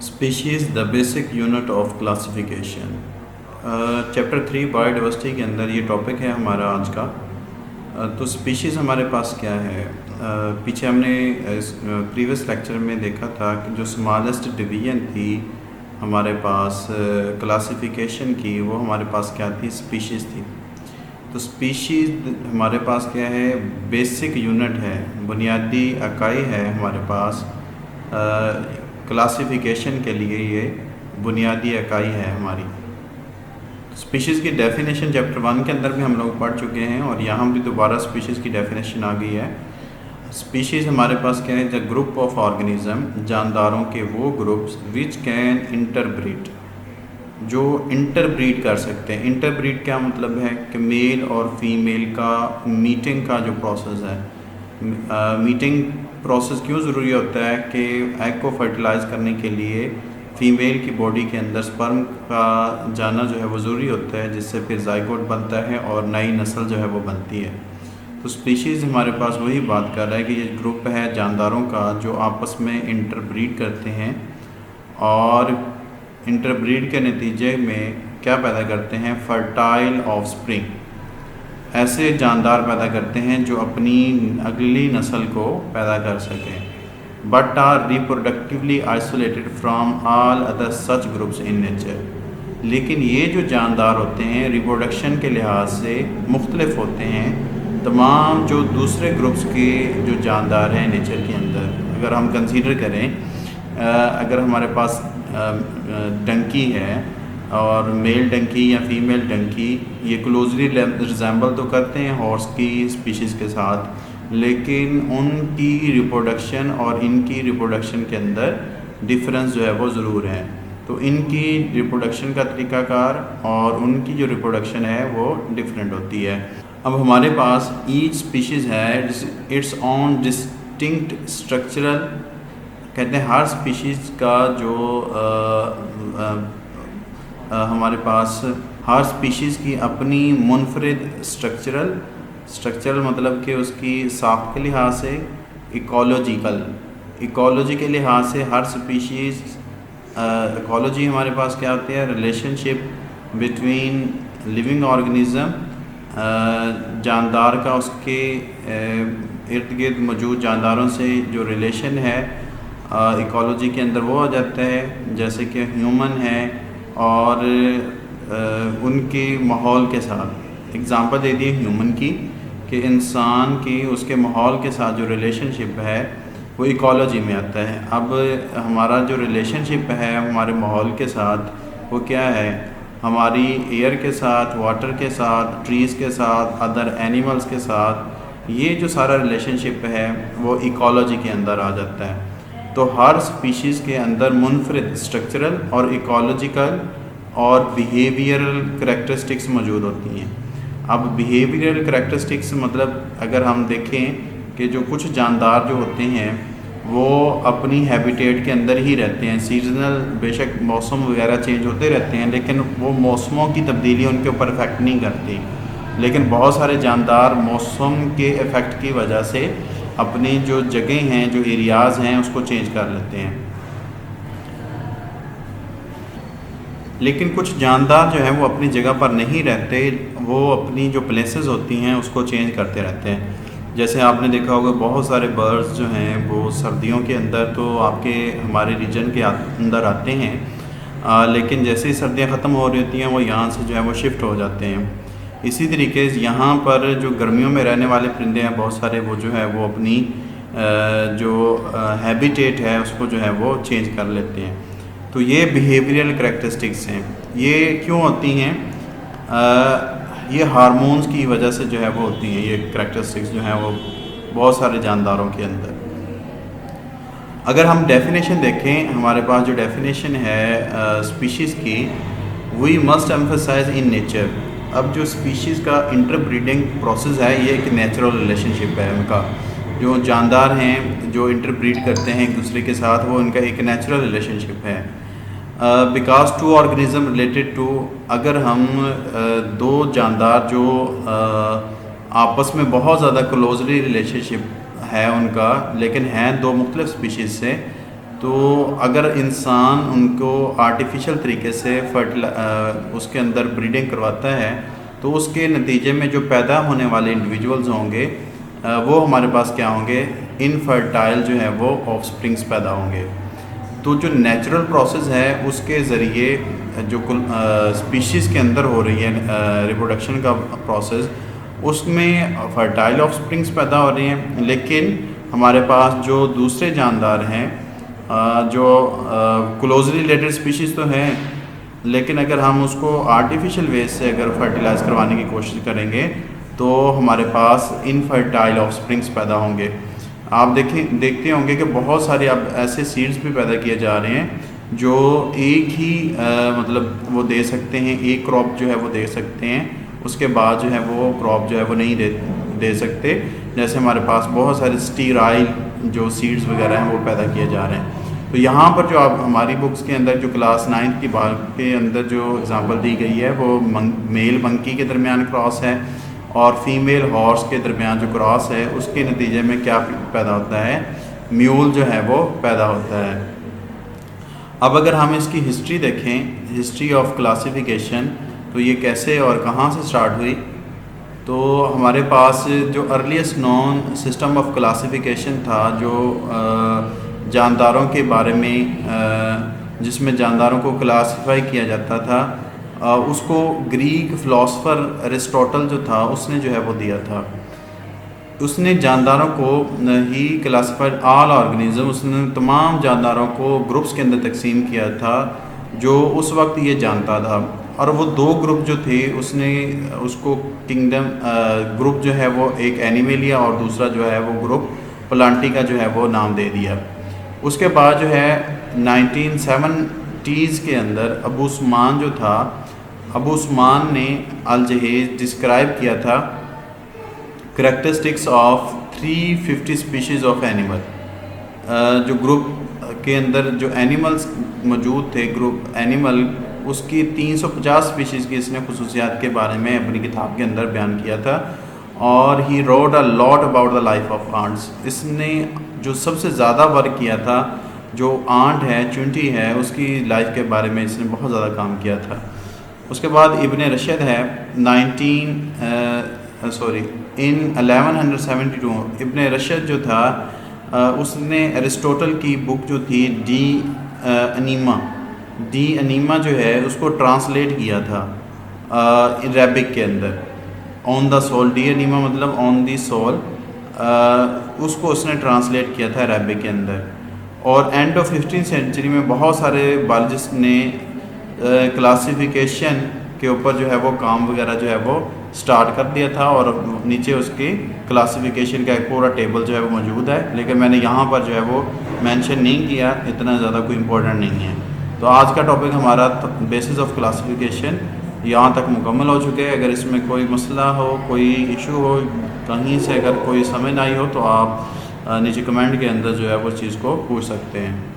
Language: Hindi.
Species the basic unit of classification. Chapter 3 biodiversity के अंदर ये टॉपिक है हमारा आज का। तो स्पीशीज़ हमारे पास क्या है। पीछे हमने प्रीवियस लेक्चर में देखा था कि जो स्मॉलेस्ट डिवीजन थी हमारे पास क्लासिफिकेशन की, वो हमारे पास क्या थी, स्पीशीज़ थी। तो स्पीशीज़ हमारे पास क्या है, बेसिक यूनिट है, बुनियादी इकाई है हमारे पास। क्लासिफिकेशन के लिए ये बुनियादी इकाई है हमारी। स्पीशीज़ की डेफिनेशन चैप्टर 1 के अंदर भी हम लोग पढ़ चुके हैं और यहाँ भी दोबारा स्पीशीज़ की डेफिनेशन आ गई है। स्पीशीज़ हमारे पास क्या है, द ग्रुप ऑफ ऑर्गेनिज्म, जानदारों के वो ग्रुप्स विच कैन इंटरब्रीड, जो इंटरब्रीड कर सकते हैं। इंटरब्रीड क्या मतलब है कि मेल और फीमेल का मीटिंग का जो प्रोसेस है, मीटिंग प्रोसेस क्यों ज़रूरी होता है कि एग को फर्टिलाइज़ करने के लिए फ़ीमेल की बॉडी के अंदर स्पर्म का जाना जो है वो ज़रूरी होता है, जिससे फिर जाइगोट बनता है और नई नस्ल जो है वो बनती है। तो स्पीशीज़ हमारे पास वही बात कर रहा है कि ये ग्रुप है जानदारों का जो आपस में इंटरब्रीड करते हैं और इंटरब्रीड के नतीजे में क्या पैदा करते हैं, फर्टाइल ऑफस्प्रिंग। ऐसे जानदार पैदा करते हैं जो अपनी अगली नस्ल को पैदा कर सकें, but are reproductively isolated from all other such groups in nature. लेकिन ये जो जानदार होते हैं रिप्रोडक्शन के लिहाज से मुख्तलिफ होते हैं तमाम जो दूसरे ग्रुप्स के जो जानदार हैं नेचर के अंदर। अगर हम कंसीडर करें, अगर हमारे पास डंकी है और मेल डंकी या फीमेल डंकी, ये क्लोजली रिजेंबल तो करते हैं हॉर्स की स्पीशीज़ के साथ, लेकिन उनकी रिप्रोडक्शन और इनकी रिप्रोडक्शन के अंदर डिफरेंस जो है वो ज़रूर है। तो इनकी रिप्रोडक्शन का तरीक़ाकार और उनकी जो रिप्रोडक्शन है वो डिफरेंट होती है। अब हमारे पास ईच स्पीशीज़ है इट्स ऑन डिस्टिंक्ट स्ट्रक्चरल, कहते हैं हर स्पीशीज़ का जो हमारे पास हर स्पीशीज़ की अपनी मुनफरिद स्ट्रक्चरल मतलब कि उसकी साख के लिहाज से, इकोलॉजी के लिहाज से हर स्पीशीज़। इकोलॉजी हमारे पास क्या होती है, रिलेशनशिप बिटवीन लिविंग ऑर्गेनिज्म, जानदार का उसके इर्द गिर्द मौजूद जानदारों से जो रिलेशन है इकोलॉजी के अंदर वो आ जाता है। जैसे कि ह्यूमन है और उनके माहौल के साथ, एग्ज़ाम्पल दे दिए ह्यूमन की कि इंसान की उसके माहौल के साथ जो रिलेशनशिप है वो इकोलॉजी में आता है। अब हमारा जो रिलेशनशिप है हमारे माहौल के साथ वो क्या है, हमारी एयर के साथ, वाटर के साथ, ट्रीज़ के साथ, अदर एनिमल्स के साथ, ये जो सारा रिलेशनशिप है वो इकोलॉजी के अंदर आ जाता है। तो हर स्पीशीज़ के अंदर मुनफरिद स्ट्रक्चरल और इकोलॉजिकल और बिहेवियरल करैक्टरिस्टिक्स मौजूद होती हैं। अब बिहेवियरल करैक्टरिस्टिक्स मतलब अगर हम देखें कि जो कुछ जानदार जो होते हैं वो अपनी हैबिटेट के अंदर ही रहते हैं। सीजनल, बेशक मौसम वगैरह चेंज होते रहते हैं, लेकिन वो मौसमों की तब्दीली उनके ऊपर इफ़ेक्ट नहीं करती। लेकिन बहुत सारे जानदार मौसम के इफ़ेक्ट की वजह से अपनी जो जगह हैं, जो एरियाज़ हैं, उसको चेंज कर लेते हैं। लेकिन कुछ जानदार जो हैं वो अपनी जगह पर नहीं रहते, वो अपनी जो प्लेसेस होती हैं उसको चेंज करते रहते हैं। जैसे आपने देखा होगा बहुत सारे बर्ड्स जो हैं वो सर्दियों के अंदर तो आपके हमारे रीजन के अंदर आते हैं, लेकिन जैसे ही सर्दियाँ ख़त्म हो रही होती हैं वो यहाँ से जो है वो शिफ्ट हो जाते हैं। इसी तरीके से यहाँ पर जो गर्मियों में रहने वाले परिंदे हैं बहुत सारे, वो जो है वो अपनी जो हैबिटेट है उसको जो है वो चेंज कर लेते हैं। तो ये बिहेवियरल करैक्टरिस्टिक्स हैं। ये क्यों होती हैं, ये हार्मोन्स की वजह से जो है वो होती हैं। ये करैक्टरिस्टिक्स जो हैं वो बहुत सारे जानदारों के अंदर। अगर हम डेफिनेशन देखें, हमारे पास जो डेफिनेशन है स्पीशीज़ की, we must emphasise in nature. अब जो स्पीशीज़ का इंटरब्रीडिंग प्रोसेस है ये एक नेचुरल रिलेशनशिप है उनका। जो जानदार हैं जो इंटरब्रीड करते हैं एक दूसरे के साथ, वो उनका एक नेचुरल रिलेशनशिप है। Because two organism related to, अगर हम दो जानदार जो आपस में बहुत ज़्यादा क्लोजली रिलेशनशिप है उनका, लेकिन हैं दो मुख्तलिफ स्पीशीज़ से, तो तो अगर इंसान उनको आर्टिफिशियल तरीके से उसके अंदर ब्रीडिंग करवाता है तो उसके नतीजे में जो पैदा होने वाले इंडिविजुअल्स होंगे वो हमारे पास क्या होंगे, इनफर्टाइल जो है वो ऑफस्प्रिंग्स पैदा होंगे। तो जो नेचुरल प्रोसेस है उसके ज़रिए जो स्पीशीज़ के अंदर हो रही है रिप्रोडक्शन का प्रोसेस, उसमें फर्टाइल ऑफस्प्रिंग्स पैदा हो रही हैं। लेकिन हमारे पास जो दूसरे जानदार हैं जो क्लोजली रिलेटेड स्पीशीज़ तो हैं, लेकिन अगर हम उसको आर्टिफिशियल वे से अगर फर्टिलाइज़ करवाने की कोशिश करेंगे तो हमारे पास इनफर्टाइल ऑफस्प्रिंग्स पैदा होंगे। आप देखते होंगे कि बहुत सारे अब ऐसे सीड्स भी पैदा किए जा रहे हैं जो एक ही मतलब वो दे सकते हैं, एक क्रॉप जो है वो दे सकते हैं, उसके बाद जो है वो क्रॉप जो है वो नहीं दे सकते। जैसे हमारे पास बहुत सारे स्टीराइल जो सीड्स वगैरह हैं वो पैदा किए जा रहे हैं। तो यहाँ पर जो आप हमारी बुक्स के अंदर जो क्लास 9 की बात के अंदर जो एग्ज़ाम्पल दी गई है वो मेल मंकी के दरमियान क्रॉस है और फीमेल हॉर्स के दरमियान जो क्रॉस है उसके नतीजे में क्या पैदा होता है, म्यूल जो है वो पैदा होता है। अब अगर हम इसकी हिस्ट्री देखें, हिस्ट्री ऑफ क्लासिफिकेशन, तो ये कैसे और कहाँ से स्टार्ट हुई, तो हमारे पास जो earliest non system of classification था जो जानदारों के बारे में जिसमें जानदारों को क्लासिफाई किया जाता था, उसको ग्रीक फ़िलासफ़र अरिस्टोटल जो था उसने जो है वो दिया था। उसने जानदारों को ही क्लासिफाइड ऑल ऑर्गेनिज्म, उसने तमाम जानदारों को ग्रुप्स के अंदर तकसीम किया था जो उस वक्त ये जानता था। और वो दो ग्रुप जो थे उसने उसको किंगडम ग्रुप जो है वो एक एनिमेलिया और दूसरा जो है वो ग्रुप प्लांटिका जो है वो नाम दे दिया। उसके बाद जो है 1970s के अंदर अबू उस्मान जो था, अबू उस्मान ने अल-जहेज डिस्क्राइब किया था characteristics of 350 species of animal. जो ग्रुप के अंदर जो एनिमल्स मौजूद थे, ग्रुप एनिमल, उसकी 350 स्पीशीज़ की इसने खुसूसियात के बारे में अपनी किताब के अंदर बयान किया था। और he wrote a lot about the life of ants. इसने जो सबसे ज़्यादा वर्क किया था, जो आंट है, चुंटी है, उसकी लाइफ के बारे में इसने बहुत ज़्यादा काम किया था। उसके बाद इब्ने रशद है 1172 इब्ने रशद जो था उसने अरिस्टोटल की बुक जो थी डी अनीमा जो है उसको ट्रांसलेट किया था अरेबिक के अंदर। On the soul, D enema मतलब ऑन दी सोल, उसको उसने ट्रांसलेट किया था अरेबिक के अंदर। और एंड ऑफ 15th सेंचुरी में बहुत सारे बायोलॉजिस्ट ने क्लासिफिकेशन के ऊपर जो है वो काम वगैरह जो है वो स्टार्ट कर दिया था और नीचे उसकी क्लासिफिकेशन का एक पूरा टेबल जो है वो मौजूद है, लेकिन मैंने यहाँ पर जो है वो मेंशन नहीं किया, इतना ज़्यादा कोई इम्पोर्टेंट नहीं है। तो आज का टॉपिक हमारा बेसिस ऑफ क्लासिफिकेशन यहाँ तक मुकम्मल हो चुके हैं। अगर इसमें कोई मसला हो, कोई इशू हो, कहीं से अगर कोई समझ ना आई हो तो आप नीचे कमेंट के अंदर जो है वो चीज़ को पूछ सकते हैं।